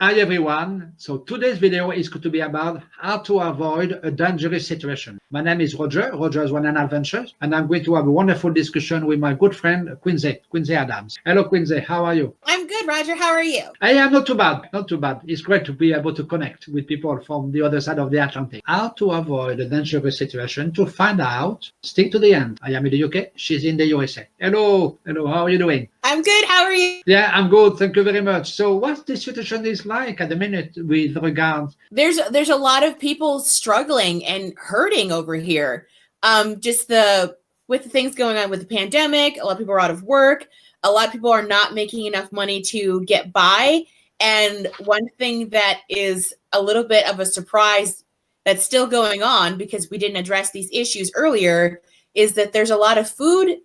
Hi everyone. So today's video is going to be about how to avoid a dangerous situation. My name is Roger, Roger's One and Adventures, and I'm going to have a wonderful discussion with my good friend Quincy Adams. Hello Quincy, how are you? I'm good, Roger. How are you? I am not too bad, not too bad. It's great to be able to connect with people from the other side of the Atlantic. How to avoid a dangerous situation, to find out, stick to the end. I am in the UK, she's in the USA. Hello, how are you doing? I'm good. How are you? Yeah, I'm good. Thank you very much. So, what the situation is like at the minute with regards? There's a lot of people struggling and hurting over here. Just with the things going on with the pandemic, a lot of people are out of work. A lot of people are not making enough money to get by. And one thing that is a little bit of a surprise that's still going on, because we didn't address these issues earlier, is that there's a lot of food.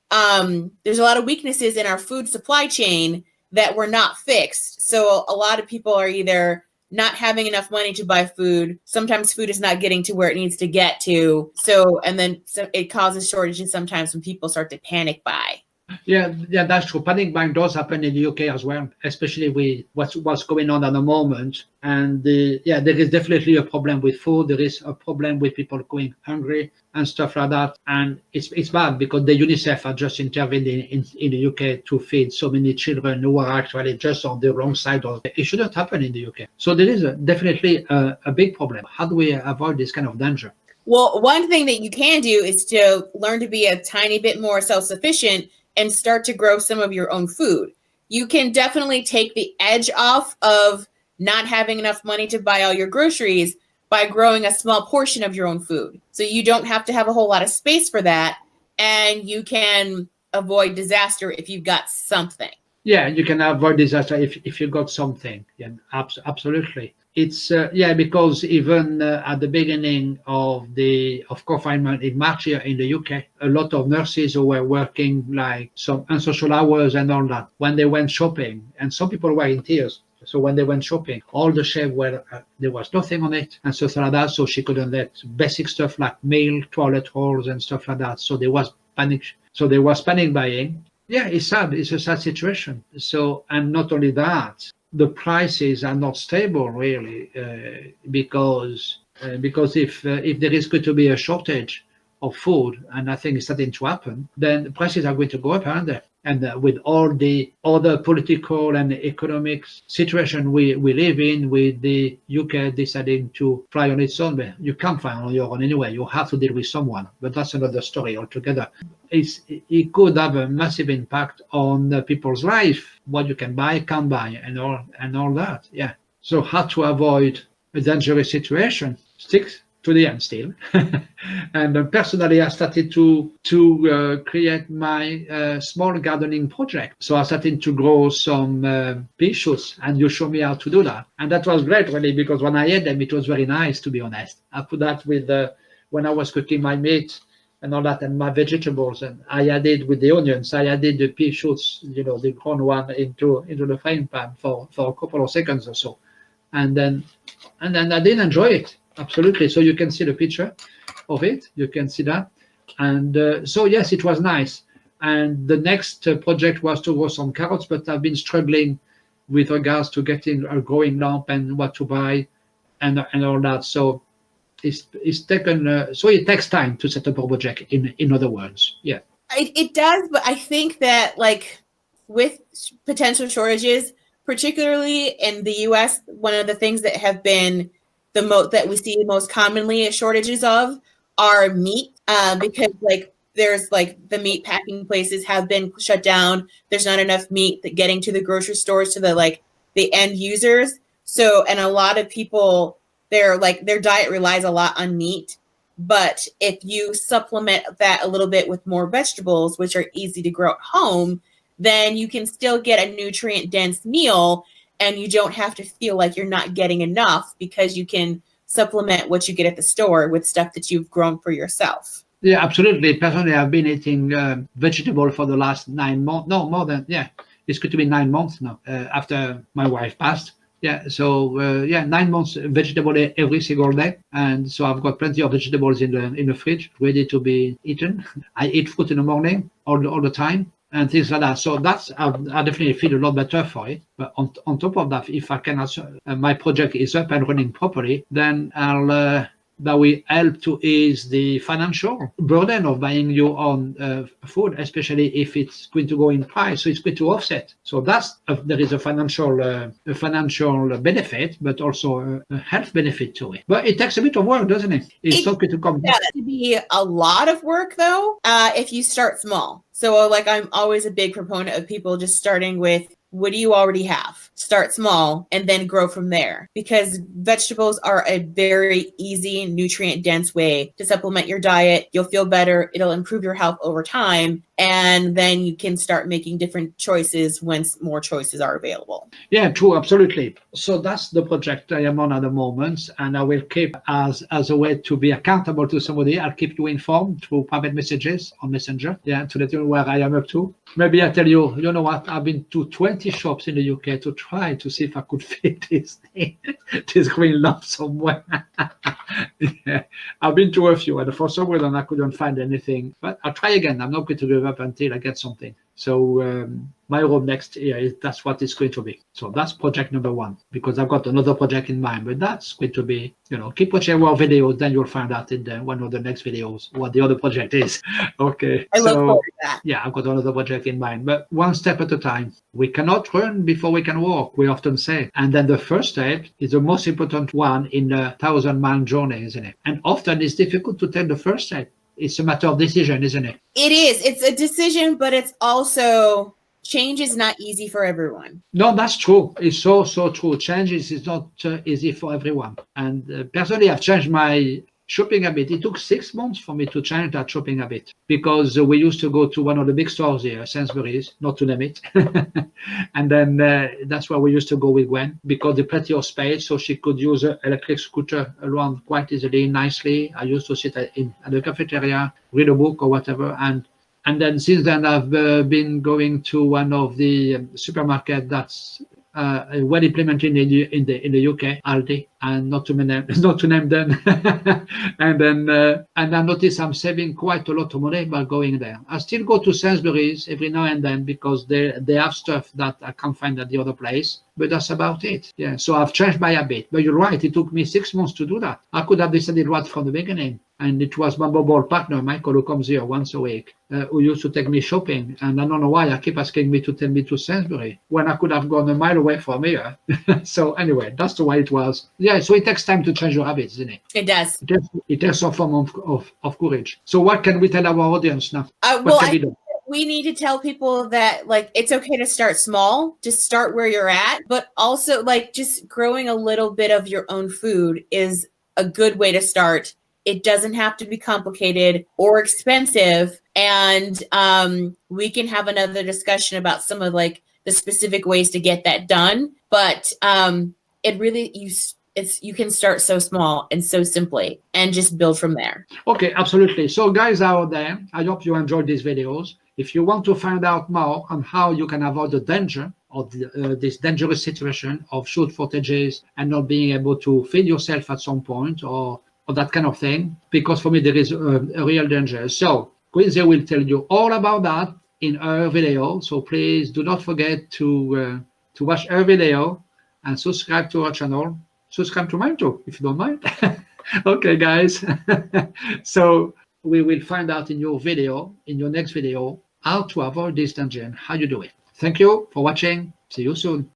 There's a lot of weaknesses in our food supply chain that were not fixed. So a lot of people are either not having enough money to buy food. Sometimes food is not getting to where it needs to get to. So it causes shortages sometimes when people start to panic buy. Yeah, that's true. Panic buying does happen in the UK as well, especially with what's going on at the moment. And there is definitely a problem with food. There is a problem with people going hungry and stuff like that. And it's bad because the UNICEF are just intervened in the UK to feed so many children who are actually just on the wrong side of it. It shouldn't happen in the UK. So there is definitely a big problem. How do we avoid this kind of danger? Well, one thing that you can do is to learn to be a tiny bit more self-sufficient and start to grow some of your own food. You can definitely take the edge off of not having enough money to buy all your groceries by growing a small portion of your own food. So you don't have to have a whole lot of space for that, and you can avoid disaster if you've got something. Yeah, you can avoid disaster if you got something. Yeah, absolutely. It's because even at the beginning of confinement in March here in the UK, a lot of nurses who were working like some unsocial hours and all that, when they went shopping, and some people were in tears. So when they went shopping, all the shelves were there was nothing on it and stuff like that. So she couldn't let basic stuff like milk, toilet rolls, and stuff like that. So there was panic. So there was panic buying. Yeah, it's sad. It's a sad situation. So, and not only that, the prices are not stable really, because if there is going to be a shortage of food, and I think it's starting to happen, then the prices are going to go up, aren't they? And with all the other political and economic situation we live in, with the UK deciding to fly on its own, but you can't fly on your own anyway. You have to deal with someone, but that's another story altogether. It could have a massive impact on people's life, what you can buy, can't buy, and all that. Yeah. So how to avoid a dangerous situation? Stick to the end still. And personally, I started to create my small gardening project. So I started to grow some pea shoots, and you showed me how to do that. And that was great, really, because when I ate them, it was very nice, to be honest. I put that with when I was cooking my meat and all that, and my vegetables, and I added with the onions, I added the pea shoots, the grown one, into the frying pan for a couple of seconds or so, and then I did enjoy it. Absolutely. So you can see the picture of it. You can see that. And so, yes, it was nice. And the next project was to grow some carrots, but I've been struggling with regards to getting a growing lamp and what to buy and all that. So it's taken, so it takes time to set up a project, in other words. Yeah. It does, but I think that, like, with potential shortages, particularly in the US, one of the things that have been that we see most commonly shortages of are meat, because there's the meat packing places have been shut down. There's not enough meat getting to the grocery stores to the end users. So, and a lot of people, their diet relies a lot on meat. But if you supplement that a little bit with more vegetables, which are easy to grow at home, then you can still get a nutrient dense meal. And you don't have to feel like you're not getting enough, because you can supplement what you get at the store with stuff that you've grown for yourself. Yeah, absolutely. Personally, I've been eating vegetable for the last 9 months. No, more than, yeah, it's going to be 9 months now, after my wife passed. Yeah, so 9 months vegetable every single day, and so I've got plenty of vegetables in the fridge ready to be eaten. I eat fruit in the morning all the time. and things like that. So that's I definitely feel a lot better for it. But on top of that, if I can also, my project is up and running properly, then that will help to ease the financial burden of buying your own food, especially if it's going to go in price. So it's going to offset. So there is a financial benefit, but also a health benefit to it. But it takes a bit of work, doesn't it? It's not going to come. Yeah, to be a lot of work though, if you start small. So like I'm always a big proponent of people just starting with what do you already have? Start small and then grow from there, because vegetables are a very easy, nutrient dense way to supplement your diet. You'll feel better. It'll improve your health over time. And then you can start making different choices when more choices are available. Yeah, true, absolutely. So that's the project I am on at the moment, and I will keep as a way to be accountable to somebody. I'll keep you informed through private messages on Messenger, yeah, to let you know where I am up to. Maybe I tell you, you know what? I've been to 20 shops in the UK to try to see if I could fit this thing, this green lump somewhere. Yeah, I've been to a few, and for some reason I couldn't find anything. But I'll try again. I'm not going to give up until I get something. So my role next year that's what it's going to be. So that's project number one, because I've got another project in mind. But that's going to be, keep watching our videos, then you'll find out in one of the next videos what the other project is. Okay. I look forward to that. Yeah, I've got another project in mind, but one step at a time. We cannot run before we can walk, we often say. And then the first step is the most important one in a 1,000-mile journey, isn't it? And often it's difficult to take the first step. It's a matter of decision, isn't it? It is. It's a decision, but it's also change is not easy for everyone. No, that's true. It's so true. Change is not easy for everyone. And personally, I've changed my shopping habit. It took 6 months for me to change that shopping habit, because we used to go to one of the big stores here, Sainsbury's, not to name it. And then that's where we used to go with Gwen, because there's plenty of space, so she could use an electric scooter around quite easily, nicely. I used to sit at the cafeteria, read a book or whatever. And then since then, I've been going to one of the supermarket that's well implemented in the UK, Aldi, and not to name them. And I notice I'm saving quite a lot of money by going there. I still go to Sainsbury's every now and then because they have stuff that I can't find at the other place. But that's about it. Yeah. So I've changed my habit. But you're right. It took me 6 months to do that. I could have decided right from the beginning. And it was my mobile partner, Michael, who comes here once a week, who used to take me shopping. And I don't know why I keep asking me to take me to Sainsbury when I could have gone a mile away from here. So anyway, that's the way it was. Yeah. So it takes time to change your habits, doesn't it? It does. It takes some form of courage. So what can we tell our audience now? We need to tell people that it's okay to start small, just start where you're at, but also just growing a little bit of your own food is a good way to start. It doesn't have to be complicated or expensive. And we can have another discussion about some of the specific ways to get that done. But it really, you can start so small and so simply and just build from there. Okay, absolutely. So guys out there, I hope you enjoyed these videos. If you want to find out more on how you can avoid the danger of this dangerous situation of food shortages and not being able to feed yourself at some point or that kind of thing, because for me there is a real danger. So Quincy will tell you all about that in her video. So please do not forget to watch her video and subscribe to our channel. Subscribe to mine too, if you don't mind. Okay, guys. So we will find out in your next video, how to avoid this danger and how you do it. Thank you for watching. See you soon.